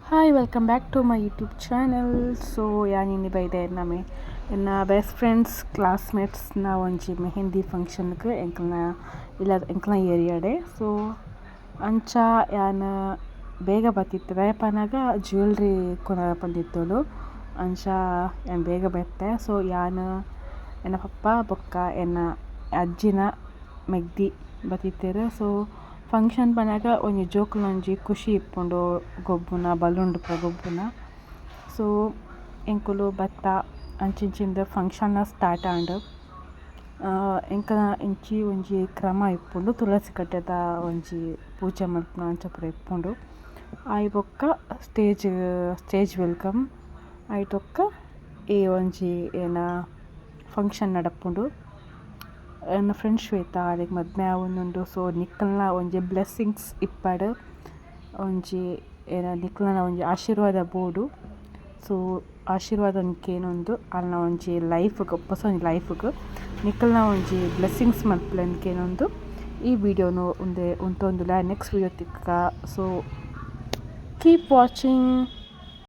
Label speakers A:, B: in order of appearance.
A: Hi, welcome back to my YouTube channel. So, yani bayde name na best friends classmates na onji mehendi function ku enkna area de. So, ancha yana bega batitte panaga jewelry kona panditolo ancha yan bega bette. So, yana ena papa bokka ena ajjina megdi batitere. So function ಬಂದಾಗ ಒಂಜಿ ಜೋಕುಲೊಂಜಿ ಖುಷಿ ಇಪ್ಪುಂಡು ಗೊಬ್ಬುನ ಬಲೂನ್ಡ್ ಪೂರ ಗೊಬ್ಬುನ. So ಎಂಕುಲು ಬತ್ತ ಅಂಚಿಂಚಿಂದ function start and ಎಂಕಲ್ನ ಇಂಚಿ ಒಂಜಿ ಕ್ರಮ ಇಪ್ಪುಂಡು ತುಳಸಿ ಕಟ್ಟೆದ ಒಂಜಿ ಪೂಜೆ ಮಲ್ಪುನ ಅಂಚ ಪೂರ ಇಪ್ಪುಂಡು. ಆಯ್ ಬೊಕ್ಕ ಸ್ಟೇಜ್ ವೆಲ್ಕಮ್ ಆಯ್ತೊಕ್ಕ ಈ ಒಂಜಿ ಏನ ಫಂಕ್ಷನ್ ನಡಪುಂಡು. ನನ್ನ ಫ್ರೆಂಡ್ ಶ್ವೇತಾ ಅದಕ್ಕೆ ಮದುವೆ ಆವೊಂದುಂಡು. ಸೊ ನಿಕ್ಕಲ್ನ ಒಂಜಿ ಬ್ಲೆಸ್ಸಿಂಗ್ಸ್ ಇಪ್ಪಡ್ ಒಂಜಿ ನಿಕ್ಕಲ್ನ ಒಂಜಿ ಆಶೀರ್ವಾದ ಬೋಡು. ಸೊ ಆಶೀರ್ವಾದ ನಿಕ್ಕೇನೊಂದು ಅಲ್ನ ಒಂಜಿ ಲೈಫ್ಗೆ ಹೊಸ ಒಂಜಿ ಲೈಫ್ಗೆ ನಿಕ್ಕಲ್ನ ಒಂಜಿ ಬ್ಲೆಸ್ಸಿಂಗ್ಸ್ ಮಲ್ಪುಲನ್ಕೇನೊಂದು ಈ ವಿಡಿಯೋನು ಉಂತೊಂದುಲ ನೆಕ್ಸ್ಟ್ ವಿಡಿಯೋ ತಿಕ್ಕ. So keep watching.